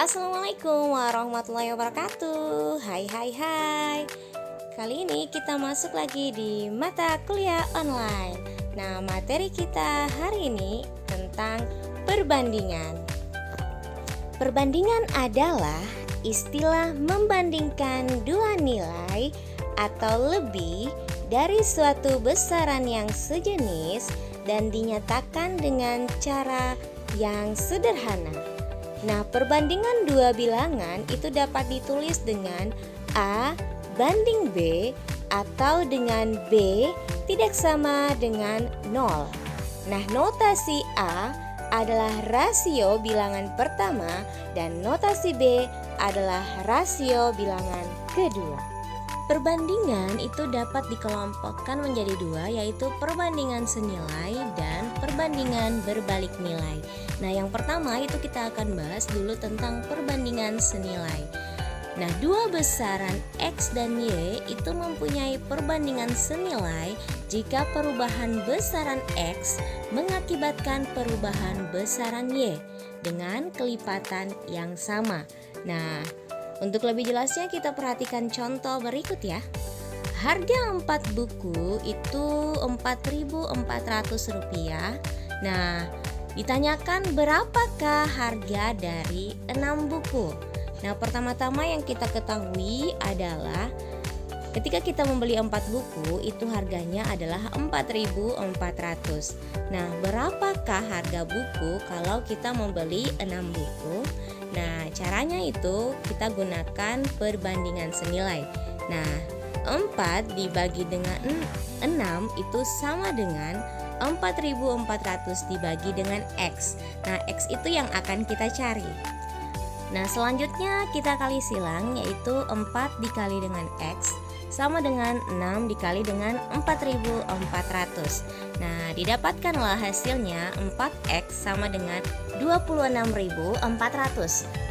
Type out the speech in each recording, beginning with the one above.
Assalamualaikum warahmatullahi wabarakatuh. Hai hai hai. Kali ini kita masuk lagi di mata kuliah online. Nah, materi kita hari ini tentang perbandingan. Perbandingan adalah istilah membandingkan dua nilai atau lebih dari suatu besaran yang sejenis dan dinyatakan dengan cara yang sederhana. Nah, perbandingan dua bilangan itu dapat ditulis dengan A banding B atau dengan B tidak sama dengan 0. Nah, notasi A adalah rasio bilangan pertama dan notasi B adalah rasio bilangan kedua. Perbandingan itu dapat dikelompokkan menjadi dua, yaitu perbandingan senilai dan perbandingan berbalik nilai. Nah, yang pertama itu kita akan bahas dulu tentang perbandingan senilai. Nah, dua besaran X dan Y itu mempunyai perbandingan senilai jika perubahan besaran X mengakibatkan perubahan besaran Y dengan kelipatan yang sama. Nah, untuk lebih jelasnya kita perhatikan contoh berikut ya. Harga 4 buku itu Rp4.400. Nah, ditanyakan berapakah harga dari 6 buku. Nah, pertama-tama yang kita ketahui adalah ketika kita membeli 4 buku itu harganya adalah Rp4.400. Nah, berapakah harga buku kalau kita membeli 6 buku? Nah, caranya itu kita gunakan perbandingan senilai. Nah, 4 dibagi dengan 6 itu sama dengan 4.400 dibagi dengan X. Nah, X itu yang akan kita cari. Nah, selanjutnya kita kali silang, yaitu 4 dikali dengan X sama dengan 6 dikali dengan 4.400. Nah, didapatkanlah hasilnya 4X sama dengan 26.400.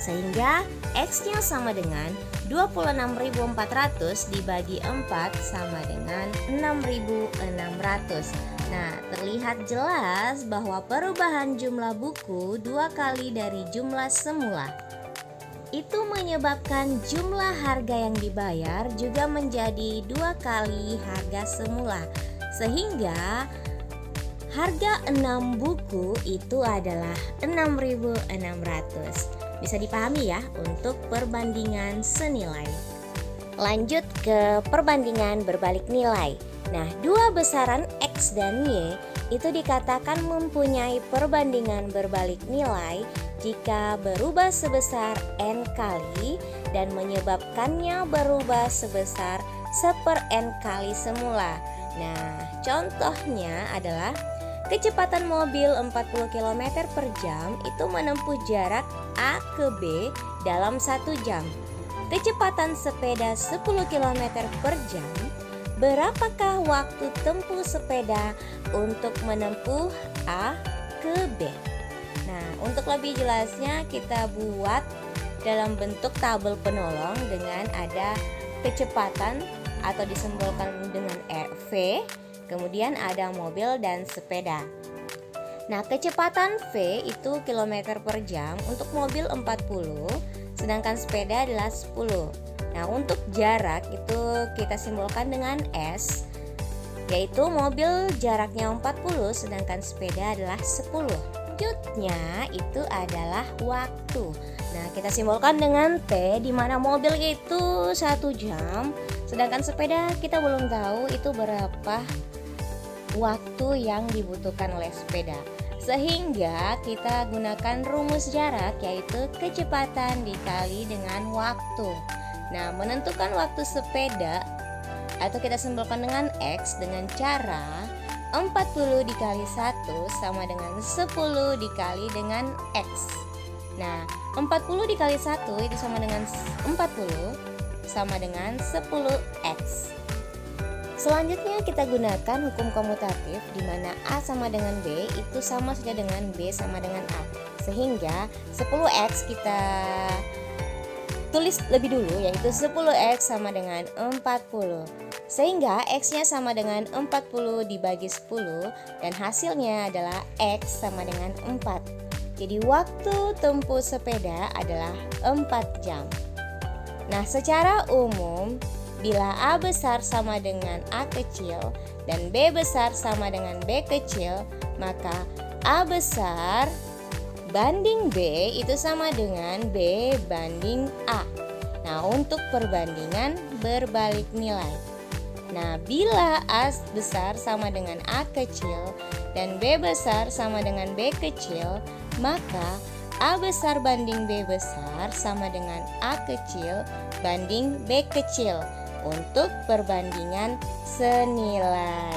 Sehingga X-nya sama dengan 26.400 dibagi 4 sama dengan 6.600. Nah, terlihat jelas bahwa perubahan jumlah buku 2 kali dari jumlah semula. Itu menyebabkan jumlah harga yang dibayar juga menjadi 2 kali harga semula. Sehingga harga 6 buku itu adalah 6.600. Bisa dipahami ya untuk perbandingan senilai. Lanjut ke perbandingan berbalik nilai. Nah, dua besaran X dan Y itu dikatakan mempunyai perbandingan berbalik nilai jika berubah sebesar N kali dan menyebabkannya berubah sebesar N kali semula. Nah, contohnya adalah kecepatan mobil 40 km per jam itu menempuh jarak A ke B dalam 1 jam. Kecepatan sepeda 10 km per jam, berapakah waktu tempuh sepeda untuk menempuh A ke B? Nah, untuk lebih jelasnya kita buat dalam bentuk tabel penolong dengan ada kecepatan atau disimbolkan dengan V, kemudian ada mobil dan sepeda. Nah, kecepatan V itu kilometer per jam, untuk mobil 40, sedangkan sepeda adalah 10. Nah, untuk jarak itu kita simbolkan dengan S, yaitu mobil jaraknya 40 sedangkan sepeda adalah 10. Selanjutnya itu adalah waktu. Nah, kita simbolkan dengan T, di mana mobil itu 1 jam, sedangkan sepeda kita belum tahu itu berapa waktu yang dibutuhkan oleh sepeda. Sehingga kita gunakan rumus jarak, yaitu kecepatan dikali dengan waktu. Nah, menentukan waktu sepeda atau kita simbolkan dengan X dengan cara 40 dikali 1 sama dengan 10 dikali dengan X. Nah, 40 dikali 1 itu sama dengan 40 sama dengan 10X. Selanjutnya kita gunakan hukum komutatif di mana A sama dengan B itu sama saja dengan B sama dengan A. Sehingga 10X kita tulis lebih dulu, yaitu 10X sama dengan 40. Sehingga X-nya sama dengan 40 dibagi 10 dan hasilnya adalah X sama dengan 4. Jadi waktu tempuh sepeda adalah 4 jam. Nah, secara umum bila A besar sama dengan A kecil dan B besar sama dengan B kecil, maka A besar banding B itu sama dengan B banding A. Nah, untuk perbandingan berbalik nilai. Nah, bila A besar sama dengan A kecil dan B besar sama dengan B kecil, maka A besar banding B besar sama dengan A kecil banding B kecil untuk perbandingan senilai.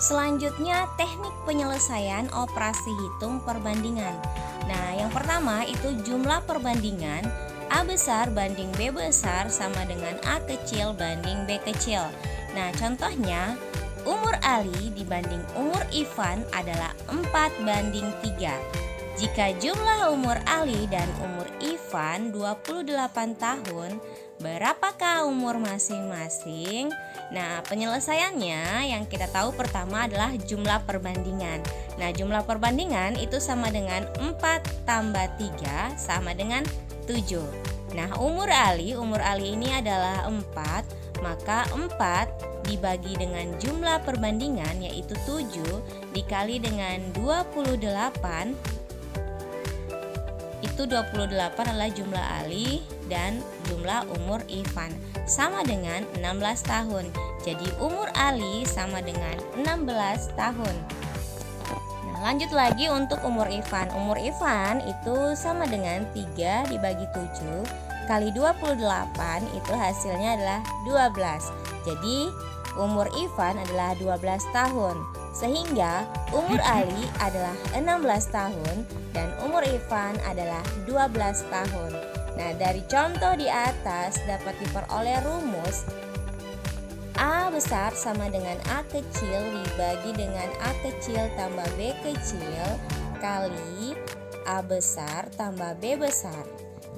Selanjutnya, teknik penyelesaian operasi hitung perbandingan. Nah, yang pertama itu jumlah perbandingan A besar banding B besar sama dengan A kecil banding B kecil. Nah, contohnya umur Ali dibanding umur Ivan adalah 4:3. Jika jumlah umur Ali dan umur Ivan 28 tahun, berapakah umur masing-masing? Nah, penyelesaiannya yang kita tahu pertama adalah jumlah perbandingan. Nah, jumlah perbandingan itu sama dengan 4 tambah 3 sama dengan 7. Nah, umur Ali ini adalah 4, maka 4 dibagi dengan jumlah perbandingan yaitu 7 dikali dengan 28. Itu 28 adalah jumlah Ali dan jumlah umur Ivan sama dengan 16 tahun. Jadi umur Ali sama dengan 16 tahun. Nah, lanjut lagi untuk umur Ivan. Umur Ivan itu sama dengan 3 dibagi 7 kali 28, itu hasilnya adalah 12. Jadi umur Ivan adalah 12 tahun. Sehingga umur Ali adalah 16 tahun dan umur Ivan adalah 12 tahun. Nah, dari contoh di atas dapat diperoleh rumus A besar sama dengan A kecil dibagi dengan A kecil tambah B kecil kali A besar tambah B besar.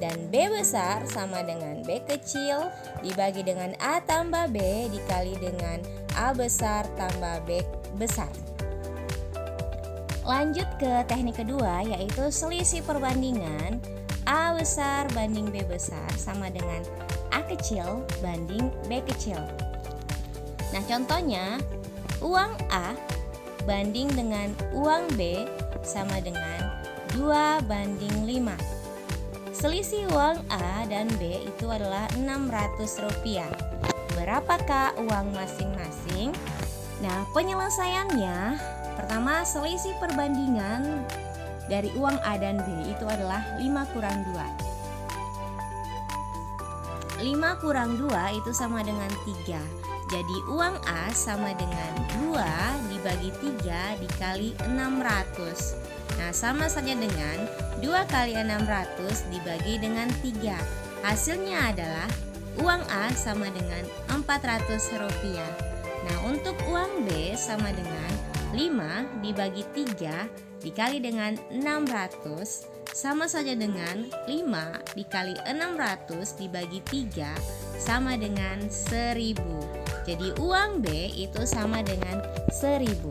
Dan B besar sama dengan B kecil dibagi dengan A tambah B dikali dengan A besar tambah B besar. Lanjut ke teknik kedua, yaitu selisih perbandingan A besar banding B besar sama dengan A kecil banding B kecil. Nah, contohnya uang A banding dengan uang B sama dengan 2:5. Selisih uang A dan B itu adalah Rp600. Berapakah uang masing-masing? Nah, penyelesaiannya pertama, selisih perbandingan dari uang A dan B itu adalah 5 kurang 2. 5 kurang 2 itu sama dengan 3. Jadi uang A sama dengan 2 dibagi 3 dikali 600. Nah, sama saja dengan 2 kali 600 dibagi dengan 3. Hasilnya adalah uang A sama dengan Rp400. Nah, untuk uang B sama dengan 5 dibagi 3 dikali dengan 600 sama saja dengan 5 dikali 600 dibagi 3 sama dengan 1000. Jadi uang B itu sama dengan 1000.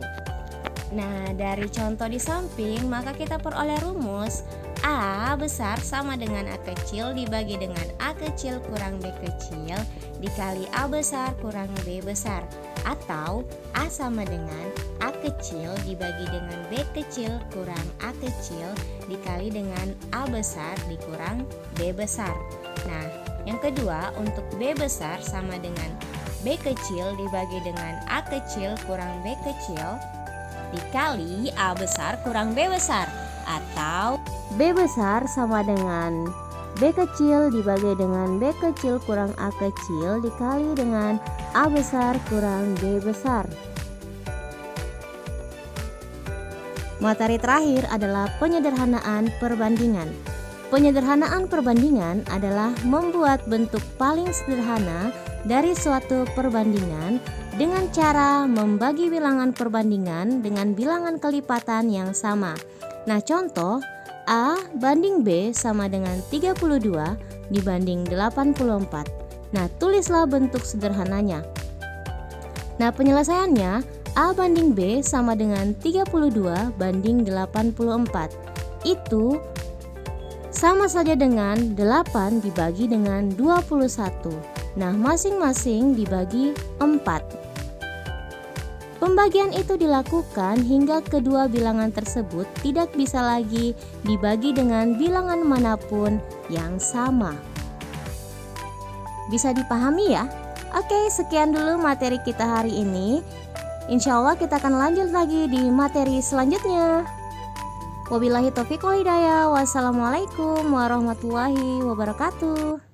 Nah, dari contoh di samping maka kita peroleh rumus A besar sama dengan A kecil dibagi dengan A kecil kurang B kecil dikali A besar kurang B besar, atau A sama dengan A kecil dibagi dengan B kecil kurang A kecil dikali dengan A besar dikurang B besar. Nah, yang kedua untuk B besar sama dengan B kecil dibagi dengan A kecil kurang B kecil dikali A besar kurang B besar, atau B besar sama dengan B kecil dibagi dengan B kecil kurang A kecil dikali dengan A besar kurang B besar. Materi terakhir adalah penyederhanaan perbandingan. Penyederhanaan perbandingan adalah membuat bentuk paling sederhana dari suatu perbandingan dengan cara membagi bilangan perbandingan dengan bilangan kelipatan yang sama. Nah, contoh A banding B sama dengan 32 dibanding 84. Nah, tulislah bentuk sederhananya. Nah, penyelesaiannya A banding B sama dengan 32 banding 84. itu sama saja dengan 8 dibagi dengan 21. Nah, masing-masing dibagi 4. Pembagian itu dilakukan hingga kedua bilangan tersebut tidak bisa lagi dibagi dengan bilangan manapun yang sama. Bisa dipahami ya? Oke, sekian dulu materi kita hari ini. Insya Allah kita akan lanjut lagi di materi selanjutnya. Wabillahi taufiq wal hidayah. Wassalamualaikum warahmatullahi wabarakatuh.